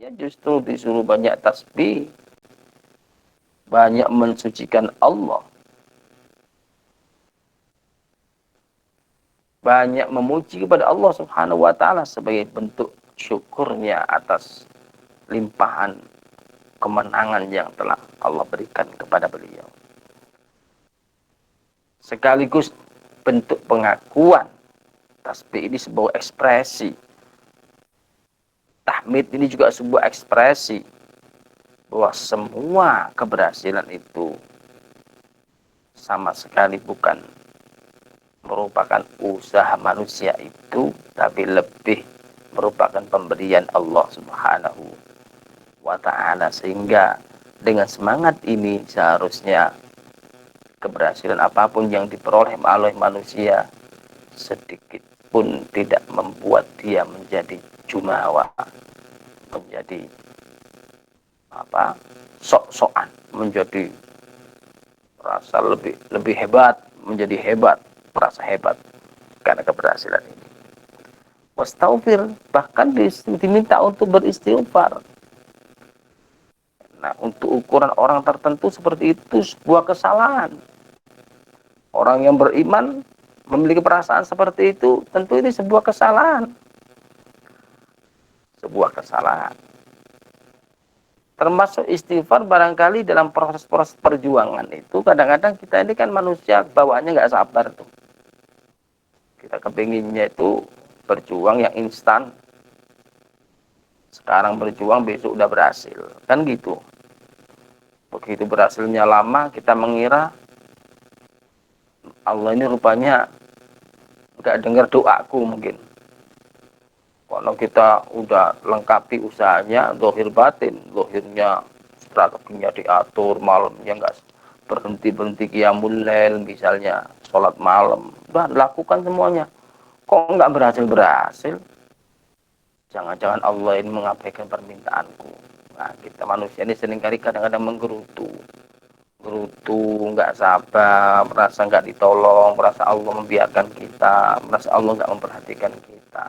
Ya justru disuruh banyak tasbih, banyak mensucikan Allah, banyak memuji kepada Allah Subhanahu wa taala sebagai bentuk syukurnya atas limpahan kemenangan yang telah Allah berikan kepada beliau. Sekaligus bentuk pengakuan tasbih ini sebuah ekspresi. Tahmid ini juga sebuah ekspresi bahwa semua keberhasilan itu sama sekali bukan merupakan usaha manusia itu, tapi lebih merupakan pemberian Allah Subhanahu wa ta'ala. Sehingga dengan semangat ini seharusnya keberhasilan apapun yang diperoleh oleh manusia sedikit pun tidak membuat dia menjadi jumawa, menjadi sok-sokan, menjadi rasa lebih hebat, menjadi hebat, merasa hebat karena keberhasilan ini. Wastaghfir, bahkan diminta untuk beristighfar. Nah, untuk ukuran orang tertentu seperti itu sebuah kesalahan. Orang yang beriman memiliki perasaan seperti itu, tentu ini sebuah kesalahan. Sebuah kesalahan. Termasuk istighfar barangkali dalam proses-proses perjuangan itu, kadang-kadang kita ini kan manusia bawaannya nggak sabar tuh. Kita kepinginnya itu berjuang yang instan. Sekarang berjuang, besok udah berhasil. Kan gitu. Begitu berhasilnya lama, kita mengira Allah ini rupanya nggak dengar doaku mungkin. Kalau kita udah lengkapi usahanya, zahir batin, zahirnya strateginya diatur, malamnya nggak berhenti qiyamul lail misalnya, sholat malam, udah lakukan semuanya. Kok nggak berhasil? Jangan-jangan Allah ini mengabaikan permintaanku. Nah, kita manusia ini seringkali kadang-kadang menggerutu, nggak sabar, merasa nggak ditolong, merasa Allah membiarkan kita, merasa Allah nggak memperhatikan kita.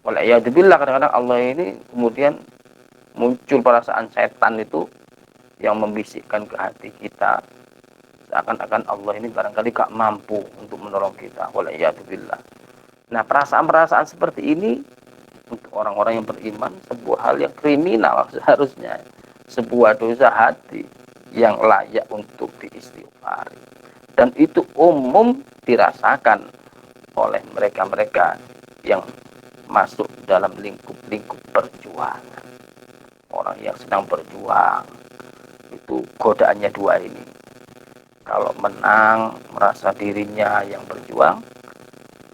Wala'iyadzubillah, kadang-kadang Allah ini kemudian muncul perasaan setan itu yang membisikkan ke hati kita, seakan-akan Allah ini barangkali gak mampu untuk menolong kita. Wala'iyadzubillah. Nah, perasaan-perasaan seperti ini untuk orang-orang yang beriman sebuah hal yang kriminal seharusnya, sebuah dosa hati yang layak untuk diistighfari, dan itu umum dirasakan oleh mereka-mereka yang masuk dalam lingkup-lingkup perjuangan. Orang yang sedang berjuang itu godaannya dua ini. Kalau menang merasa dirinya yang berjuang,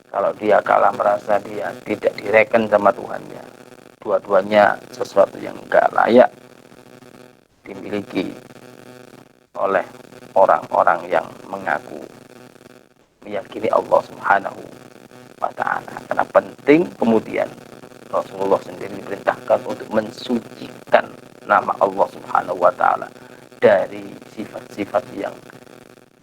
kalau dia kalah merasa dia tidak direken sama Tuhannya. Dua-duanya sesuatu yang enggak layak dimiliki oleh orang-orang yang mengaku meyakini Allah Subhanahu wa ta'ala. Karena penting kemudian Rasulullah sendiri diperintahkan untuk mensucikan nama Allah Subhanahu wa ta'ala dari sifat-sifat yang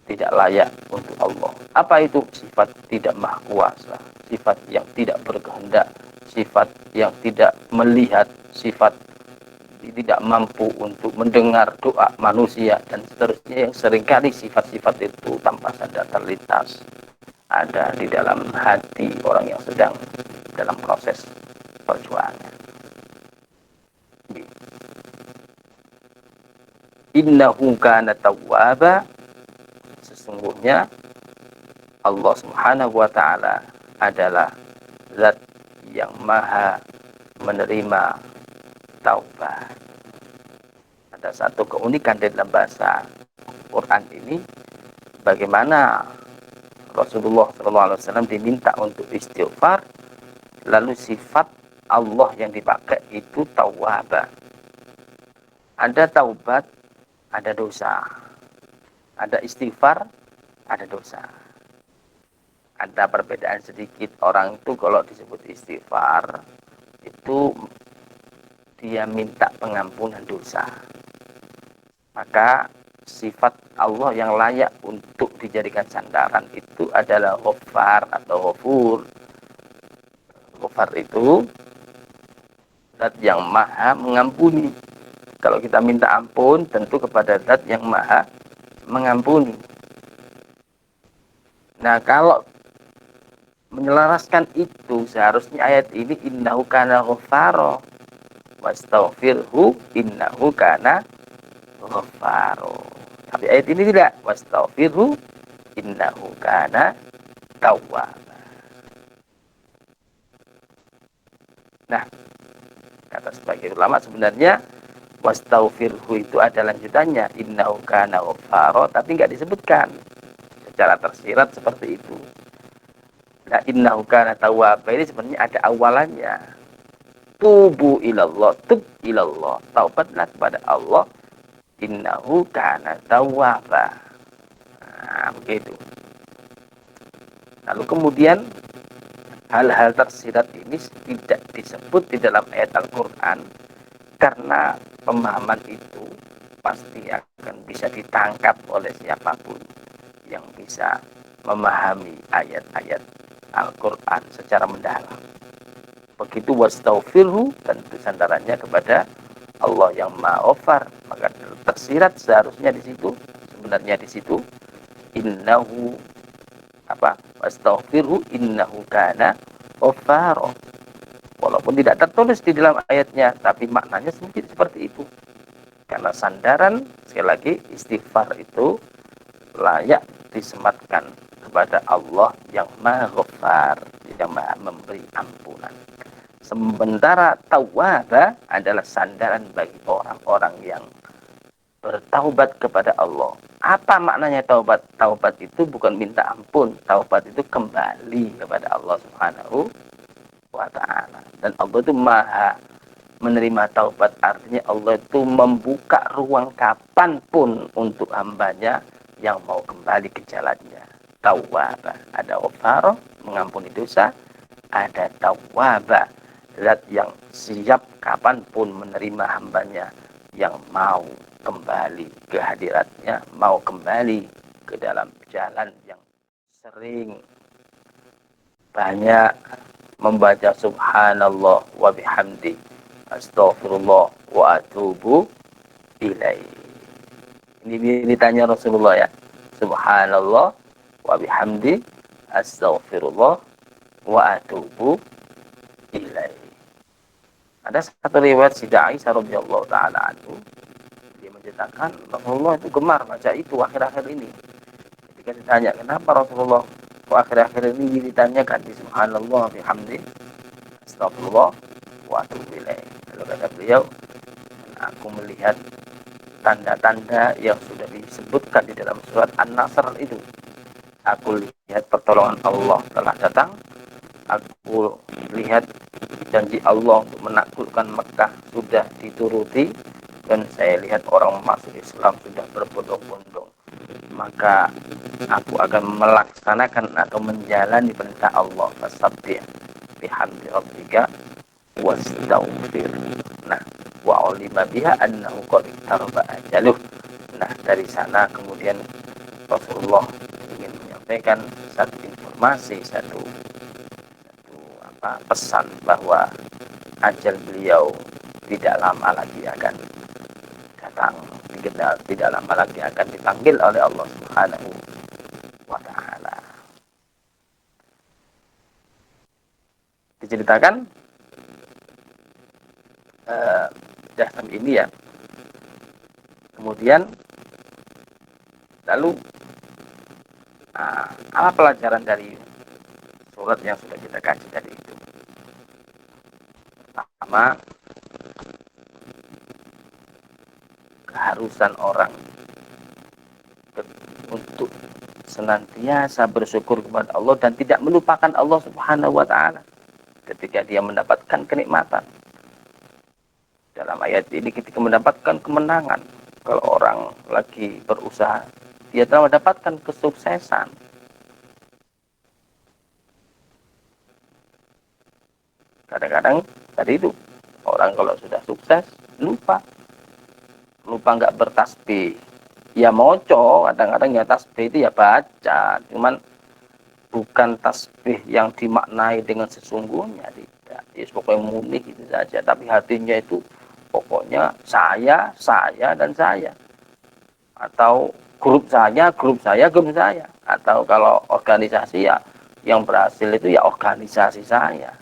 tidak layak untuk Allah. Apa itu? Sifat tidak maha kuasa, sifat yang tidak berkehendak, sifat yang tidak melihat, sifat tidak mampu untuk mendengar doa manusia, dan seterusnya, yang seringkali sifat-sifat itu tanpa sadar terlintas ada di dalam hati orang yang sedang dalam proses perjuangan. Innahu kana tawwaba, sesungguhnya Allah Subhanahu wa ta'ala adalah zat yang maha menerima taubat. Ada satu keunikan di dalam bahasa Quran ini, bagaimana Rasulullah SAW diminta untuk istighfar, lalu sifat Allah yang dipakai itu tawwaba. Ada taubat, ada dosa. Ada istighfar, ada dosa. Ada perbedaan sedikit. Orang itu kalau disebut istighfar, itu dia minta pengampunan dosa. Maka sifat Allah yang layak untuk dijadikan sandaran itu adalah Ghaffar atau Ghafur. Ghaffar itu zat yang maha mengampuni. Kalau kita minta ampun, tentu kepada zat yang maha mengampuni. Nah, kalau menyelaraskan itu, seharusnya ayat ini innahu kana ghaffaro wastaghfirhu innahu kana ghaffaro. Tapi ayat ini tidak, wastaghfirhu innahu kana tawwab. Nah, kata sebagian ulama sebenarnya wastaghfirhu itu ada lanjutannya innahu kana ghaffaro, tapi nggak disebutkan secara tersirat seperti itu. Nah, innahu kana tawwab ini sebenarnya ada awalannya. Tubu ilallah, tub ilallah, taubatlah kepada Allah, innahu kana tawwaba. Nah, begitu. Lalu kemudian hal-hal tersirat ini tidak disebut di dalam ayat Al-Quran karena pemahaman itu pasti akan bisa ditangkap oleh siapapun yang bisa memahami ayat-ayat Al-Quran secara mendalam. Begitu wastaghfirhu, tentu sandarannya kepada Allah yang Maha Ghafar. Maka tersirat seharusnya di situ, sebenarnya di situ innahu wastaghfirhu innahu kana ghaffara. Walaupun tidak tertulis di dalam ayatnya, tapi maknanya mungkin seperti itu. Karena sandaran, sekali lagi, istighfar itu layak disematkan kepada Allah yang Maha Ghaffar, yang Maha memberi ampunan. Sementara tawwaba adalah sandaran bagi orang-orang yang bertaubat kepada Allah. Apa maknanya taubat? Taubat itu bukan minta ampun, taubat itu kembali kepada Allah Subhanahu wa ta'ala. Dan Allah itu maha menerima taubat, artinya Allah itu membuka ruang kapanpun untuk hambanya yang mau kembali ke jalannya. Tawwaba, ada ghafara, mengampuni dosa, ada tawwaba, zat yang siap kapanpun menerima hambanya yang mau kembali ke hadiratnya, mau kembali ke dalam jalan yang sering banyak membaca subhanallah wa bihamdi astaghfirullah wa atubu ilaih. Ini ditanya Rasulullah ya. Subhanallah wa bihamdi astaghfirullah wa atubu ilaih. Ada satu riwayat Sayyidah Aisyah radhiyallahu taala anhu, dia menceritakan Rasulullah itu gemar baca itu akhir-akhir ini. Ketika ditanya kenapa Rasulullah kok akhir-akhir ini ditanyakan di subhanallah bihamdi astagfirullah wa atubu ilaih. Lalu kata beliau, aku melihat tanda-tanda yang sudah disebutkan di dalam surat An-Nasr itu. Aku lihat pertolongan Allah telah datang. Aku lihat janji Allah untuk menaklukkan Mekah sudah dituruti, dan saya lihat orang masuk Islam sudah berbondong-bondong. Maka aku akan melaksanakan atau menjalani perintah Allah, fasabbih bihamdi rabbika wastaghfir. Nah, wa ulima biha annahu qad tarba ajaluh. Nah, dari sana kemudian Rasulullah ingin menyampaikan satu informasi, satu pesan bahwa ajal beliau tidak lama lagi akan datang, tidak lama lagi akan dipanggil oleh Allah Subhanahu wa ta'ala. Diceritakan Jahm ini ya. Kemudian lalu apa pelajaran dari surat yang sudah kita kaji tadi itu? Pertama, keharusan orang untuk senantiasa bersyukur kepada Allah dan tidak melupakan Allah Subhanahu wa ta'ala ketika dia mendapatkan kenikmatan. Dalam ayat ini ketika mendapatkan kemenangan, kalau orang lagi berusaha, dia telah mendapatkan kesuksesan. Kadang-kadang tadi itu orang kalau sudah sukses lupa nggak bertasbih. Ya moco, kadang-kadang ya tasbih itu ya baca, cuman bukan tasbih yang dimaknai dengan sesungguhnya, tidak. Ya pokoknya murni gitu saja, tapi hatinya itu pokoknya saya, dan saya. Atau grup saya, grup saya. Atau kalau organisasi ya yang berhasil itu ya organisasi saya.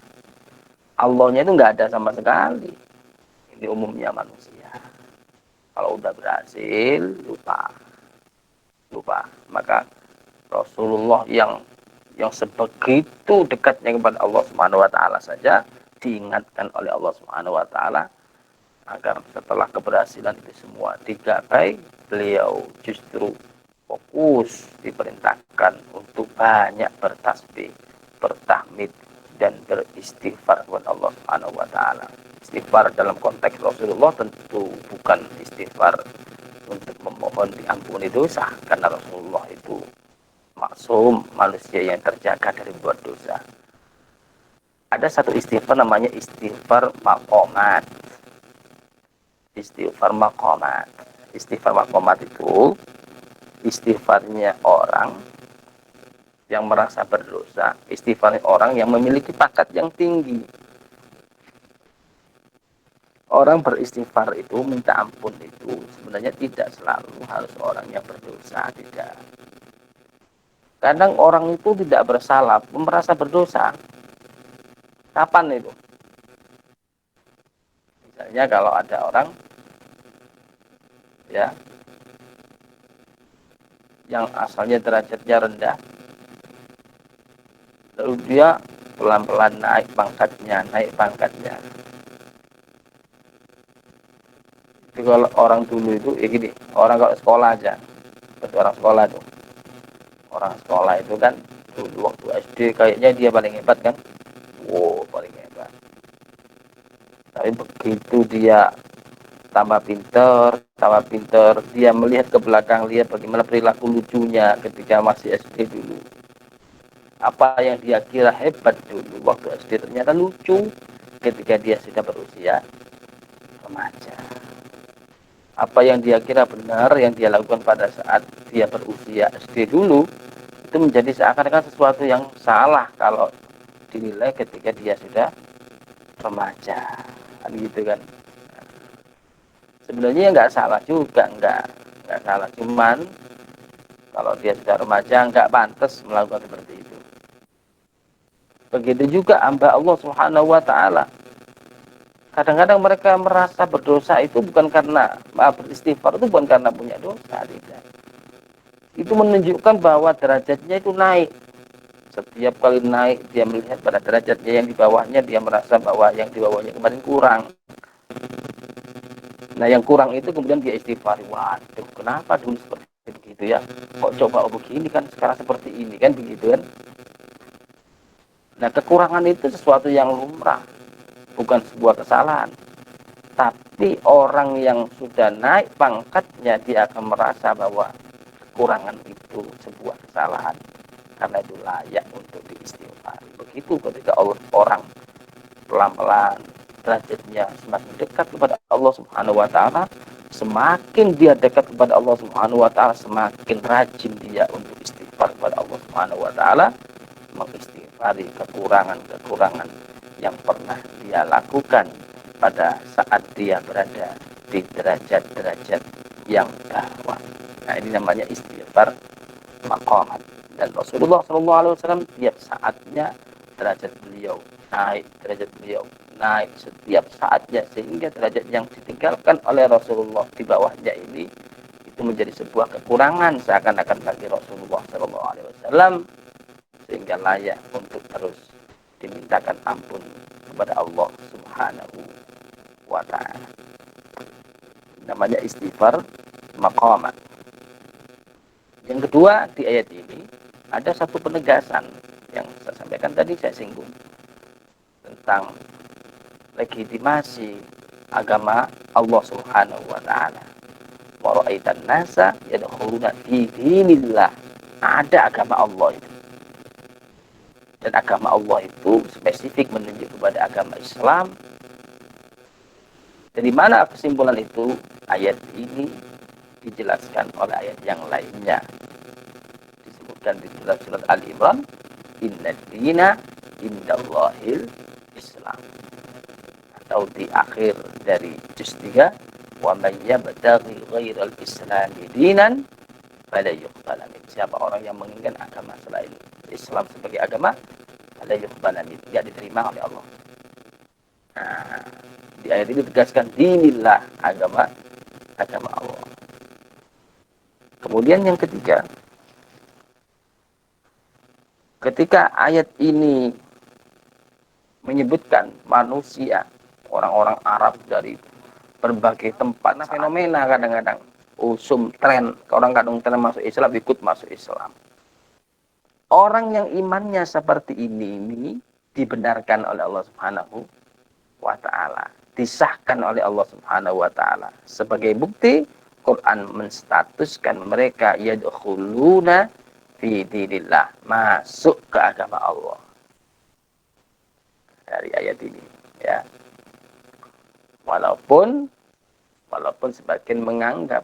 Allahnya itu nggak ada sama sekali. Ini umumnya manusia. Kalau udah berhasil, lupa. Maka Rasulullah yang sebegitu dekatnya kepada Allah Subhanahu wa taala saja diingatkan oleh Allah Subhanahu wa taala agar setelah keberhasilan itu semua digapai, beliau justru fokus diperintahkan untuk banyak bertasbih, bertahmid dan beristighfar kepada Allah Subhanahu wa taala. Istighfar dalam konteks Rasulullah tentu bukan istighfar untuk memohon diampuni dosa, karena Rasulullah itu maksum, manusia yang terjaga dari buat dosa. Ada satu istighfar namanya istighfar maqamat. Istighfar maqamat. Istighfar maqamat itu istighfarnya orang yang merasa berdosa, istighfarnya orang yang memiliki pangkat yang tinggi. Orang beristighfar itu, minta ampun itu sebenarnya tidak selalu harus orang yang berdosa, tidak. Kadang orang itu tidak bersalah, merasa berdosa. Kapan itu? Misalnya kalau ada orang ya yang asalnya derajatnya rendah, lalu dia pelan-pelan naik pangkatnya. Jadi kalau orang dulu itu ya gini, orang kalau sekolah aja, seperti orang sekolah tuh, orang sekolah itu kan dulu waktu SD kayaknya dia paling hebat kan, wow paling hebat. Tapi begitu dia tambah pinter, dia melihat ke belakang, lihat bagaimana perilaku lucunya ketika masih SD dulu. Apa yang dia kira hebat dulu waktu SD ternyata lucu ketika dia sudah berusia remaja. Apa yang dia kira benar yang dia lakukan pada saat dia berusia SD dulu itu menjadi seakan-akan sesuatu yang salah kalau dinilai ketika dia sudah remaja, kan gitu kan. Sebenarnya nggak salah juga, nggak salah, cuman kalau dia sudah remaja nggak pantas melakukan seperti itu. Begitu juga hamba Allah Subhanahu wa taala. Kadang-kadang mereka merasa berdosa itu bukan karena beristighfar itu bukan karena punya dosa, tidak. Itu menunjukkan bahwa derajatnya itu naik. Setiap kali naik dia melihat pada derajatnya yang di bawahnya, dia merasa bahwa yang di bawahnya kemarin kurang. Nah yang kurang itu kemudian dia istighfar. Waduh, kenapa dulu seperti begitu ya? Kok coba begini kan sekarang seperti ini kan begitu kan? Nah kekurangan itu sesuatu yang lumrah, bukan sebuah kesalahan. Tapi orang yang sudah naik pangkatnya dia akan merasa bahwa kekurangan itu sebuah kesalahan, karena itu layak untuk diistighfari. Begitu ketika orang pelan-pelan derajatnya semakin dekat kepada Allah Subhanahu wa taala, semakin dia dekat kepada Allah Subhanahu wa taala, semakin rajin dia untuk istighfar kepada Allah Subhanahu wa taala, mengistighfari kekurangan-kekurangan yang pernah dia lakukan pada saat dia berada di derajat-derajat yang bawah. Nah, ini namanya istighfar maqamat. Dan Rasulullah SAW tiap saatnya derajat beliau naik setiap saatnya, sehingga derajat yang ditinggalkan oleh Rasulullah di bawahnya ini itu menjadi sebuah kekurangan seakan-akan bagi Rasulullah SAW, sehingga layak untuk terus dimintakan ampun kepada Allah Subhanahu wa ta'ala. Namanya istighfar maqamat. Yang kedua, di ayat ini ada satu penegasan yang saya sampaikan tadi, saya singgung tentang legitimasi agama Allah Subhanahu wa taala. Wa ra'aitan nasa yadkhuluna fi dinillah. Ada agama Allah itu. Dan agama Allah itu spesifik menunjuk kepada agama Islam. Dari mana kesimpulan itu? Ayat ini dijelaskan oleh ayat yang lainnya. Disebutkan di surat Ali Imran, inna dina indallahil Islam. atau di akhir dari juz 3, wa may yabtaghi ghairal islami dinan fala yuqbala min. Siapa orang yang menginginkan agama selain Islam sebagai agama, fala yuqbala min, tidak diterima oleh Allah. Nah, di ayat ini tegaskan dinillah, agama Allah. Kemudian yang ketiga, ketika ayat ini menyebutkan manusia, orang-orang Arab dari berbagai tempat, fenomena kadang-kadang usum tren, orang kadang-kadang masuk Islam, ikut masuk Islam. Orang yang imannya seperti ini dibenarkan oleh Allah Subhanahu wa ta'ala, disahkan oleh Allah Subhanahu wa ta'ala. Sebagai bukti, Quran menstatuskan mereka yadkhuluna fi dinillah, masuk ke agama Allah. Dari ayat ini, ya. Walaupun sebagian menganggap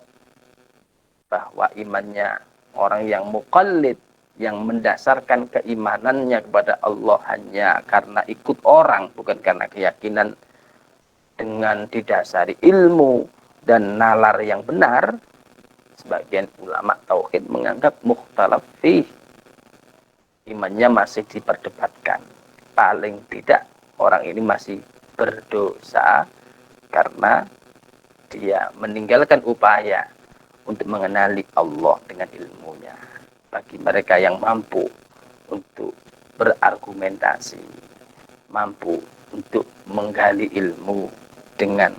bahwa imannya orang yang muqallid, yang mendasarkan keimanannya kepada Allah hanya karena ikut orang, bukan karena keyakinan dengan didasari ilmu dan nalar yang benar. Sebagian ulama tauhid menganggap mukhtalaf fih, imannya masih diperdebatkan. Paling tidak orang ini masih berdosa karena dia meninggalkan upaya untuk mengenali Allah dengan ilmunya. Bagi mereka yang mampu untuk berargumentasi, mampu untuk menggali ilmu dengan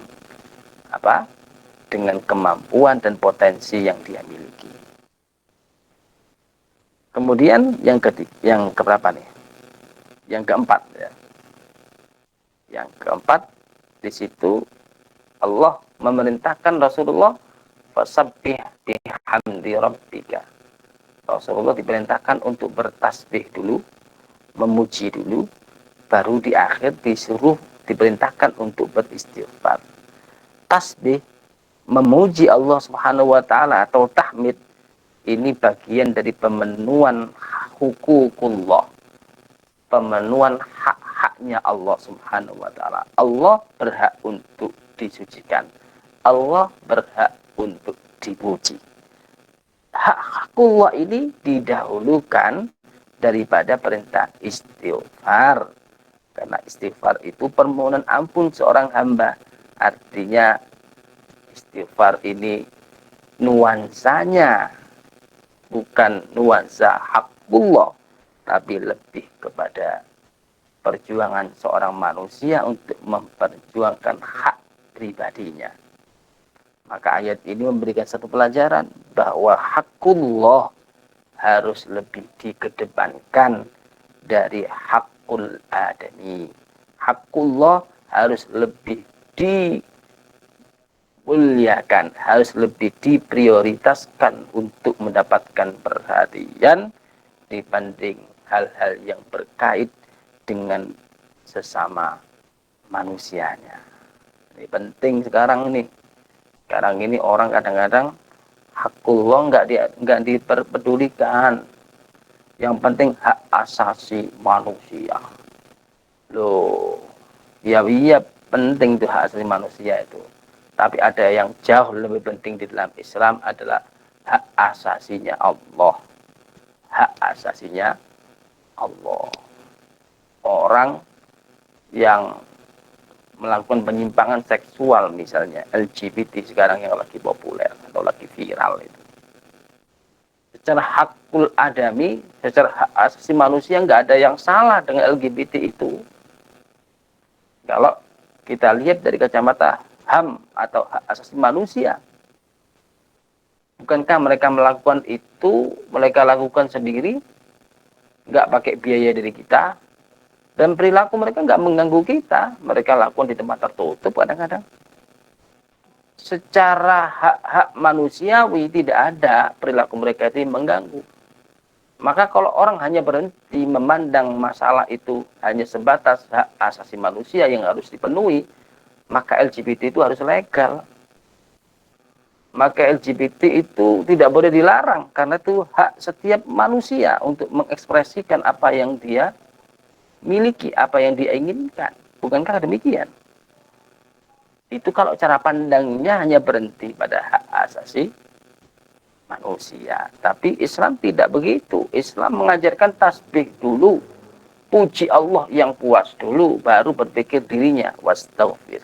dengan kemampuan dan potensi yang dia miliki. Kemudian yang keberapa nih? Yang keempat, ya. Yang keempat, di situ Allah memerintahkan Rasulullah fasabbih bihamdi rabbika. Rasulullah diperintahkan untuk bertasbih dulu, memuji dulu, baru di akhir diperintahkan untuk beristighfar. Tasbih, memuji Allah Subhanahu wa ta'ala atau tahmid, ini bagian dari pemenuhan hukukullah, pemenuhan hak-haknya Allah Subhanahu wa ta'ala. Allah berhak untuk disucikan, Allah berhak untuk dipuji. Hakullah ini didahulukan daripada perintah istighfar, karena istighfar itu permohonan ampun seorang hamba. Artinya istighfar ini nuansanya bukan nuansa hakullah, tapi lebih kepada perjuangan seorang manusia untuk memperjuangkan hak pribadinya. Maka ayat ini memberikan satu pelajaran bahwa hakullah harus lebih dikedepankan dari hakul adami. Hakullah harus lebih dimuliakan, harus lebih diprioritaskan untuk mendapatkan perhatian dibanding hal-hal yang berkait dengan sesama manusianya. Ini penting sekarang ini. Sekarang ini orang kadang-kadang hakullah nggak diperpedulikan. Yang penting hak asasi manusia. Loh, ya penting itu hak asasi manusia itu. Tapi ada yang jauh lebih penting di dalam Islam adalah hak asasinya Allah. Hak asasinya Allah. Orang yang melakukan penyimpangan seksual, misalnya LGBT sekarang yang lagi populer atau lagi viral itu, secara hakul adami, secara hak asasi manusia nggak ada yang salah dengan LGBT itu. Kalau kita lihat dari kacamata HAM atau hak asasi manusia, bukankah mereka melakukan itu, mereka lakukan sendiri, nggak pakai biaya dari kita, dan perilaku mereka nggak mengganggu kita. Mereka lakukan di tempat tertutup kadang-kadang. Secara hak-hak manusiawi tidak ada perilaku mereka itu mengganggu. Maka kalau orang hanya berhenti memandang masalah itu hanya sebatas hak asasi manusia yang harus dipenuhi, maka LGBT itu harus legal. Maka LGBT itu tidak boleh dilarang, karena itu hak setiap manusia untuk mengekspresikan apa yang dia miliki, apa yang dia inginkan. Bukankah demikian? Itu kalau cara pandangnya hanya berhenti pada hak asasi manusia. Tapi Islam tidak begitu. Islam mengajarkan tasbih dulu, puji Allah yang puas dulu, baru berpikir dirinya wastaghfir.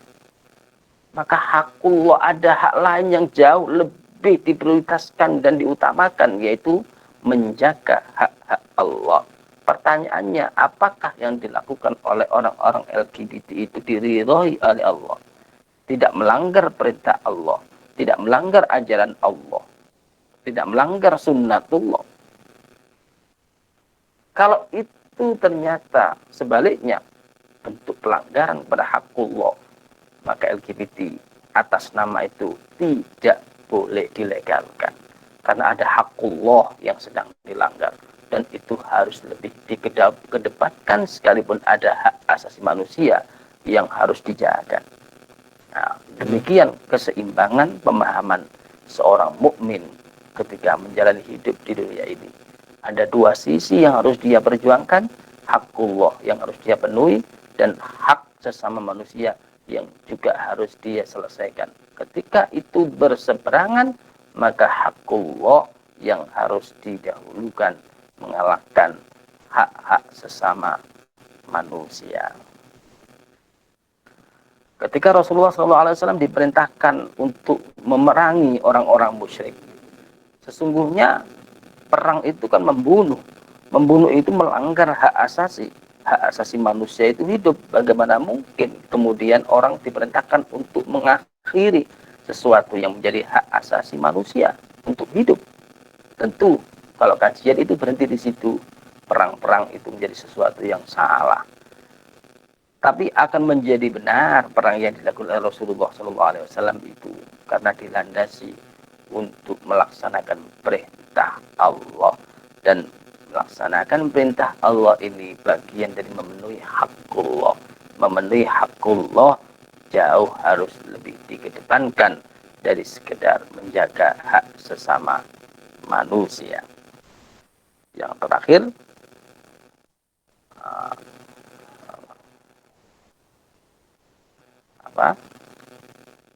Maka hakullah, ada hak lain yang jauh lebih diprioritaskan dan diutamakan, yaitu menjaga hak-hak Allah. Pertanyaannya, apakah yang dilakukan oleh orang-orang LGBT itu diridhoi oleh Allah? Tidak melanggar perintah Allah, tidak melanggar ajaran Allah, tidak melanggar sunnatullah. Kalau itu ternyata sebaliknya bentuk pelanggaran pada hakullah, maka LGBT atas nama itu tidak boleh dilegalkan. Karena ada hakullah yang sedang dilanggar. Dan itu harus lebih dikedepankan sekalipun ada hak asasi manusia yang harus dijaga. Nah, demikian keseimbangan pemahaman seorang mukmin ketika menjalani hidup di dunia ini. Ada dua sisi yang harus dia perjuangkan, hakullah yang harus dia penuhi, dan hak sesama manusia yang juga harus dia selesaikan. Ketika itu berseberangan, maka hakullah yang harus didahulukan, mengalahkan hak-hak sesama manusia. Ketika Rasulullah SAW diperintahkan untuk memerangi orang-orang musyrik, sesungguhnya perang itu kan membunuh. Membunuh itu melanggar hak asasi. Hak asasi manusia itu hidup. Bagaimana mungkin kemudian orang diperintahkan untuk mengakhiri sesuatu yang menjadi hak asasi manusia untuk hidup? Tentu kalau kajian itu berhenti di situ, perang-perang itu menjadi sesuatu yang salah. Tapi akan menjadi benar perang yang dilakukan oleh Rasulullah SAW itu karena dilandasi untuk melaksanakan perintah Allah, dan melaksanakan perintah Allah ini bagian dari memenuhi hakullah. Memenuhi hakullah jauh harus lebih dikedepankan dari sekedar menjaga hak sesama manusia. Yang terakhir,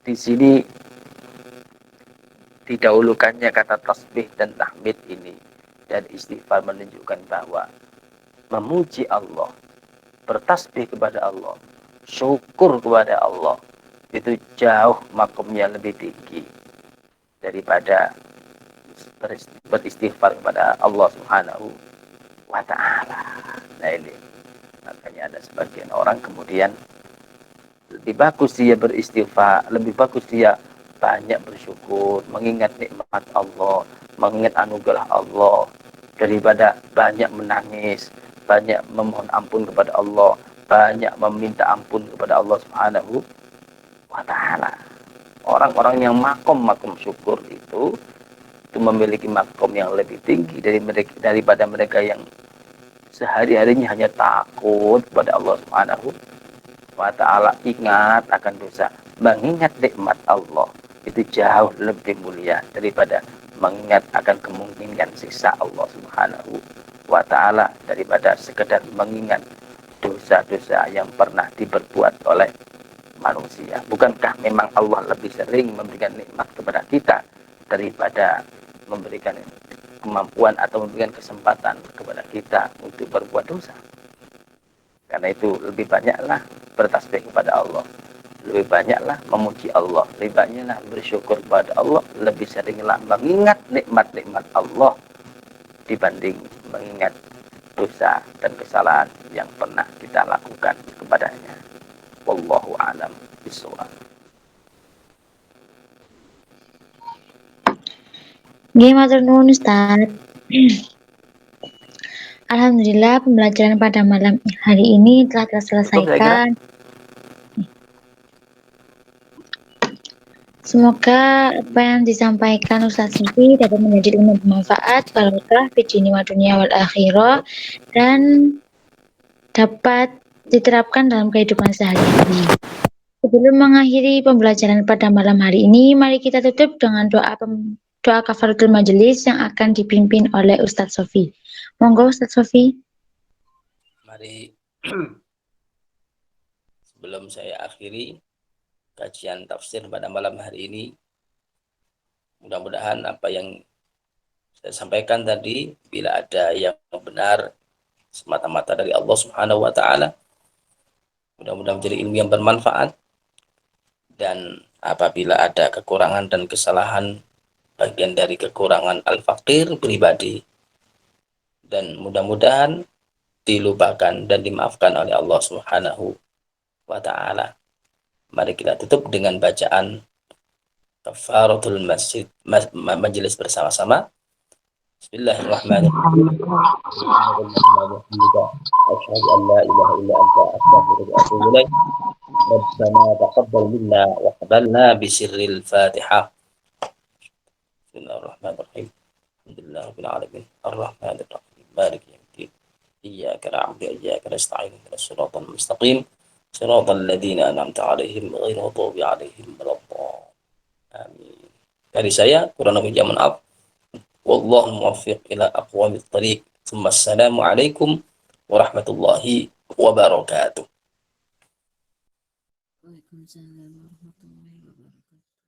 di sini didahulukannya kata tasbih dan tahmid ini dan istighfar menunjukkan bahwa memuji Allah, bertasbih kepada Allah, syukur kepada Allah itu jauh makomnya lebih tinggi daripada beristighfar kepada Allah Subhanahu wa ta'ala. Nah ini makanya ada sebagian orang kemudian lebih bagus dia beristighfar, lebih bagus dia banyak bersyukur, mengingat nikmat Allah, mengingat anugerah Allah, daripada banyak menangis, banyak memohon ampun kepada Allah, banyak meminta ampun kepada Allah Subhanahu wa ta'ala. Orang-orang yang makom syukur itu memiliki makom yang lebih tinggi daripada mereka yang sehari-harinya hanya takut kepada Allah Subhanahu wa ta'ala, ingat akan dosa. Mengingat nikmat Allah itu jauh lebih mulia daripada mengingat akan kemungkinan siksa Allah Subhanahu wa ta'ala, daripada sekedar mengingat dosa-dosa yang pernah diperbuat oleh manusia. Bukankah memang Allah lebih sering memberikan nikmat kepada kita daripada memberikan kemampuan atau memberikan kesempatan kepada kita untuk berbuat dosa? Karena itu lebih banyaklah bertasbih kepada Allah, lebih banyaklah memuji Allah, lebih banyaklah bersyukur kepada Allah, lebih seringlah mengingat nikmat-nikmat Allah dibanding mengingat dosa dan kesalahan yang pernah kita lakukan kepadanya. Wallahu a'lam bishawab. Nggih, matur nuwun Ustaz. Alhamdulillah pembelajaran pada malam hari ini telah Cukup saya kira. terselesaikan. Semoga apa yang disampaikan Ustaz Sufi dapat menjadi ilmu bermanfaat, barokah fi dini wa dunya wal akhirah, dan dapat diterapkan dalam kehidupan sehari-hari. Sebelum mengakhiri pembelajaran pada malam hari ini, mari kita tutup dengan doa kafaratul majelis yang akan dipimpin oleh Ustaz Sofi. Monggo Ustaz Sofi. Mari sebelum saya akhiri, kajian tafsir pada malam hari ini. Mudah-mudahan apa yang saya sampaikan tadi, bila ada yang benar semata-mata dari Allah Subhanahu wa taala, mudah-mudahan menjadi ilmu yang bermanfaat, dan apabila ada kekurangan dan kesalahan bagian dari kekurangan al-faqir pribadi, dan mudah-mudahan dilupakan dan dimaafkan oleh Allah Subhanahu wa taala. Mari kita tutup dengan bacaan kafaratul masjid, majelis bersama-sama. Bismillahirrahmanirrahim. Asyhadu an la ilaha illa anta astaghfiruka wa atubu ilaik. Rabbana taqabbal minna wa qabalna bi sirril Fatihah. Bismillahirrahmanirrahim. Alhamdulillahirabbil alamin. Arrahmanir rahim. Maliki yaumiddin. Iyyaka na'budu wa iyyaka nasta'in. Ihdinas siratal mustaqim. Siratal ladzina an'amta 'alaihim ghairil maghdubi 'alaihim waladdallin. Amin. Dari saya kurang lebih maaf. Wallahu muwaffiq ila aqwamit thariq. Assalamualaikum warahmatullahi wabarakatuh. Waalaikumsalam warahmatullahi wabarakatuh.